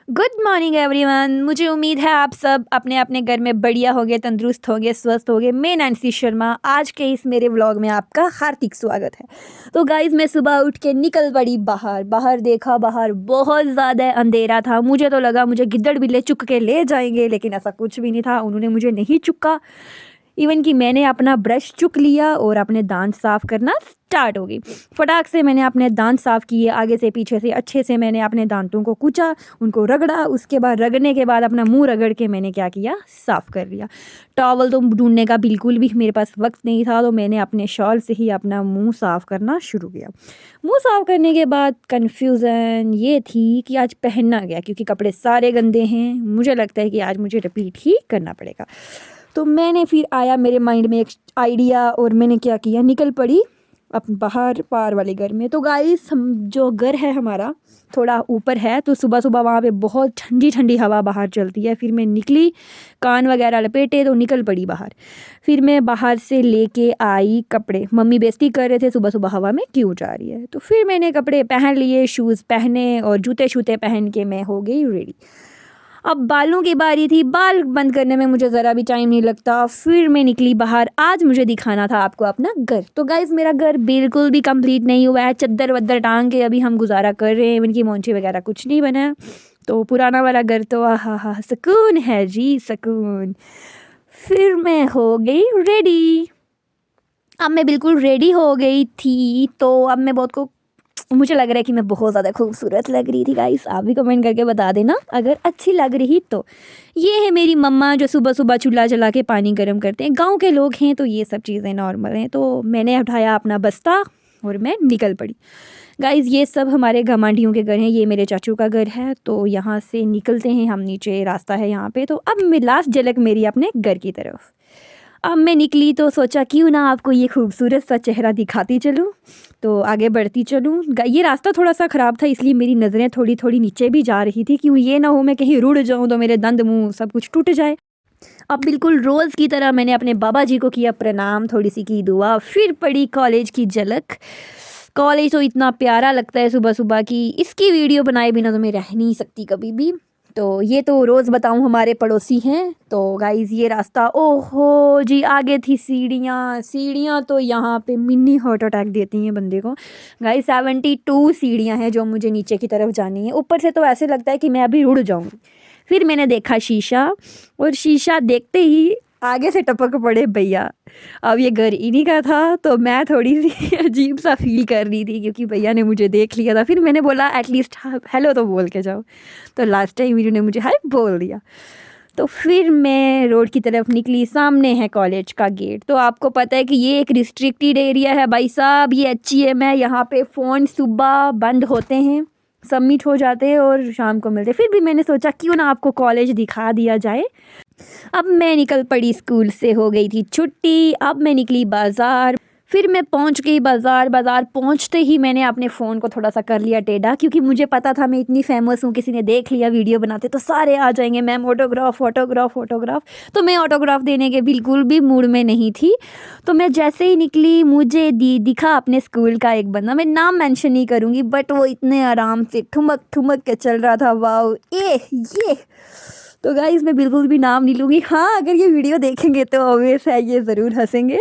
Good morning everyone. मुझे उम्मीद है आप सब अपने अपने घर में बढ़िया होंगे, तंदुरुस्त होंगे, स्वस्थ होंगे। मैं नैन्सी शर्मा, आज के इस मेरे व्लॉग में आपका हार्दिक स्वागत है। तो गाइज़, मैं सुबह उठ के निकल पड़ी बाहर। बाहर देखा, बाहर बहुत ज़्यादा अंधेरा था। मुझे तो लगा मुझे गिद्दड़ बिल्ले चुक के ले जाएंगे, लेकिन ऐसा कुछ भी नहीं था। उन्होंने मुझे नहीं चुका। इवन कि मैंने अपना ब्रश चुक लिया और अपने दांत साफ़ करना स्टार्ट हो गई। फटाक से मैंने अपने दांत साफ़ किए, आगे से पीछे से अच्छे से मैंने अपने दांतों को कूचा, उनको रगड़ा। उसके बाद रगड़ने के बाद अपना मुंह रगड़ के मैंने क्या किया, साफ़ कर लिया। टॉवल तो ढूंढने का बिल्कुल भी मेरे पास वक्त नहीं था, तो मैंने अपने शॉल से ही अपना मुंह साफ़ करना शुरू किया। मुंह साफ़ करने के बाद कन्फ्यूज़न ये थी कि आज पहनना क्या, क्योंकि कपड़े सारे गंदे हैं। मुझे लगता है कि आज मुझे रिपीट ही करना पड़ेगा। तो मैंने फिर आया मेरे माइंड में एक आइडिया, और मैंने क्या किया, निकल पड़ी अब बाहर पार वाले घर में। तो गाइस, हम जो घर है हमारा थोड़ा ऊपर है, तो सुबह सुबह वहाँ पे बहुत ठंडी ठंडी हवा बाहर चलती है। फिर मैं निकली, कान वगैरह लपेटे तो निकल पड़ी बाहर। फिर मैं बाहर से लेके आई कपड़े। मम्मी बेइज्जती कर रहे थे, सुबह सुबह हवा में क्यों जा रही है। तो फिर मैंने कपड़े पहन लिए, शूज़ पहने और जूते शूते पहन के मैं हो गई रेडी। अब बालों की बारी थी। बाल बंद करने में मुझे ज़रा भी टाइम नहीं लगता। फिर मैं निकली बाहर। आज मुझे दिखाना था आपको अपना घर। तो गाइज़, मेरा घर बिल्कुल भी कंप्लीट नहीं हुआ है। चद्दर वद्दर टांग के अभी हम गुजारा कर रहे हैं। इनकी मोंची वगैरह कुछ नहीं बना है। तो पुराना वाला घर तो आहा हा सुकून है जी, सुकून। फिर मैं हो गई रेडी। अब मैं बिल्कुल रेडी हो गई थी, तो अब मैं मुझे लग रहा है कि मैं बहुत ज़्यादा खूबसूरत लग रही थी। गाइस, आप भी कमेंट करके बता देना अगर अच्छी लग रही तो। ये है मेरी मम्मा, जो सुबह सुबह चूल्हा जला के पानी गर्म करते हैं। गांव के लोग हैं तो ये सब चीज़ें नॉर्मल हैं। तो मैंने उठाया अपना बस्ता और मैं निकल पड़ी। गाइस, ये सब हमारे घमांडियों के घर हैं। ये मेरे चाचू का घर है। तो यहाँ से निकलते हैं हम, नीचे रास्ता है यहाँ पे। तो अब मैं लास्ट झलक मेरी अपने घर की तरफ। अब मैं निकली तो सोचा क्यों ना आपको ये खूबसूरत सा चेहरा दिखाती चलूँ। तो आगे बढ़ती चलूँ। ये रास्ता थोड़ा सा ख़राब था, इसलिए मेरी नज़रें थोड़ी थोड़ी नीचे भी जा रही थी, क्यों ये ना हो मैं कहीं रुड़ जाऊँ तो मेरे दंद मुंह सब कुछ टूट जाए। अब बिल्कुल रोज़ की तरह मैंने अपने बाबा जी को किया प्रणाम, थोड़ी सी की दुआ। फिर पड़ी कॉलेज की झलक। कॉलेज तो इतना प्यारा लगता है सुबह सुबह की, इसकी वीडियो बनाए बिना तो मैं रह नहीं सकती कभी भी। तो ये तो रोज़ बताऊँ हमारे पड़ोसी हैं। तो गाइज़, ये रास्ता, ओहो जी, आगे थी सीढ़ियाँ। सीढ़ियाँ तो यहाँ पे मिनी हार्ट अटैक देती हैं बंदे को। गाइज़, 72 सीढ़ियाँ हैं जो मुझे नीचे की तरफ जानी है। ऊपर से तो ऐसे लगता है कि मैं अभी रुड़ जाऊँगी। फिर मैंने देखा शीशा, और शीशा देखते ही आगे से टपक पड़े भैया। अब ये घर इन्हीं का था, तो मैं थोड़ी सी अजीब सा फील कर रही थी, क्योंकि भैया ने मुझे देख लिया था। फिर मैंने बोला एटलीस्ट हेलो तो बोल के जाओ। तो लास्ट टाइम इन्होंने मुझे हाय बोल दिया। तो फिर मैं रोड की तरफ निकली। सामने है कॉलेज का गेट। तो आपको पता है कि ये एक रिस्ट्रिक्टेड एरिया है भाई साहब। ये अच्छी है, मैं यहाँ पे फ़ोन सुबह बंद होते हैं, सबमिट हो जाते हैं और शाम को मिलते हैं। फिर भी मैंने सोचा क्यों ना आपको कॉलेज दिखा दिया जाए। अब मैं निकल पड़ी, स्कूल से हो गई थी छुट्टी। अब मैं निकली बाज़ार। फिर मैं पहुंच गई बाज़ार। बाज़ार पहुंचते ही मैंने अपने फ़ोन को थोड़ा सा कर लिया टेढ़ा, क्योंकि मुझे पता था मैं इतनी फेमस हूँ, किसी ने देख लिया वीडियो बनाते तो सारे आ जाएंगे, मैम ऑटोग्राफ ऑटोग्राफ ऑटोग्राफ। तो मैं ऑटोग्राफ देने के बिल्कुल भी मूड में नहीं थी। तो मैं जैसे ही निकली, मुझे दिखा अपने स्कूल का एक बंदा। मैं नाम मेंशन नहीं करूँगी, बट वो इतने आराम से ठुमक ठुमक के चल रहा था। वाओ, ये तो गाइस, मैं बिल्कुल भी नाम नहीं लूँगी। हाँ, अगर ये वीडियो देखेंगे तो ऑब्वियस है ये ज़रूर हंसेंगे।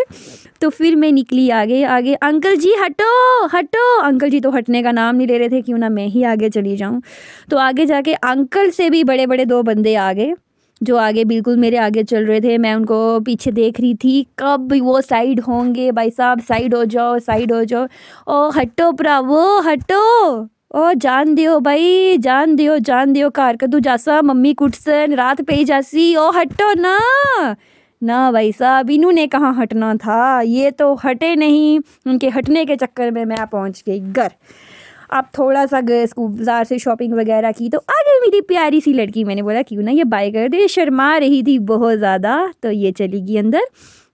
तो फिर मैं निकली आगे। आगे अंकल जी हटो हटो। अंकल जी तो हटने का नाम नहीं ले रहे थे, क्यों ना मैं ही आगे चली जाऊँ। तो आगे जाके अंकल से भी बड़े बड़े दो बंदे आ गए, जो आगे बिल्कुल मेरे आगे चल रहे थे। मैं उनको पीछे देख रही थी, कब वो साइड होंगे। भाई साहब, साइड हो जाओ, साइड हो जाओ। ओ हटो भरावो हटो। ओ जान दियो भाई, जान दियो, जान दियो। कार कदू जासा मम्मी कुटसन रात पे ही जासी। ओ हटो ना। ना भाई साहब, इन्होंने कहाँ हटना था, ये तो हटे नहीं। उनके हटने के चक्कर में मैं पहुँच गई घर। अब थोड़ा सा गए, बाज़ार से शॉपिंग वगैरह की। तो आगे मेरी प्यारी सी लड़की, मैंने बोला क्यों ना ये बाय कर दे। शर्मा रही थी बहुत ज़्यादा, तो ये चली गई अंदर।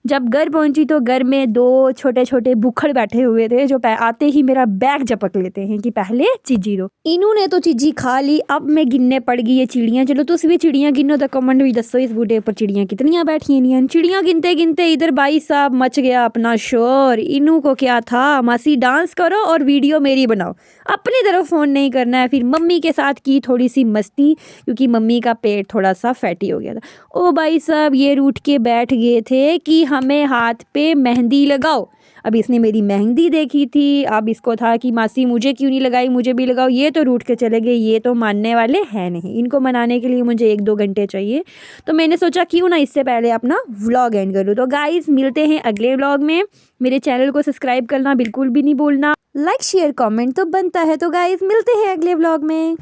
जब घर पहुंची तो घर में 2 छोटे-छोटे बुक्खड़ बैठे हुए थे जो आते ही मेरा बैग झपक लेते हैं कि पहले चीज़ी दो। इन्होंने तो चीज़ी खा ली, अब मैं गिनने पड़ गई ये चिड़ियाँ। चलो तुस भी चिड़ियाँ गिनो तो कमेंट भी दसो इस बूटे पर चिड़ियाँ कितनियाँ बैठी हैं। चिड़ियाँ गिनते-गिनते इधर भाई साहब मच गया अपना शोर। इन्हों को क्या था, मासी डांस करो और वीडियो मेरी बनाओ, अपनी तरफ फ़ोन नहीं करना है। फिर मम्मी के साथ की थोड़ी सी मस्ती क्योंकि मम्मी का पेट थोड़ा सा फैटी हो गया था। ओ भाई साहब ये रूठ के बैठ गए थे कि हमें हाथ पे मेहंदी लगाओ। अब इसने मेरी मेहंदी देखी थी, अब इसको था कि मासी मुझे क्यों नहीं लगाई, मुझे भी लगाओ। ये तो रूठ के चले गए, ये तो मानने वाले हैं नहीं। इनको मनाने के लिए मुझे 1-2 घंटे चाहिए। तो मैंने सोचा क्यों ना इससे पहले अपना व्लॉग एंड करूँ। तो गाइज़ मिलते हैं अगले व्लॉग में। मेरे चैनल को सब्सक्राइब करना बिल्कुल भी नहीं भूलना, लाइक शेयर कमेंट तो बनता है। तो गाइज़ मिलते हैं अगले व्लॉग में।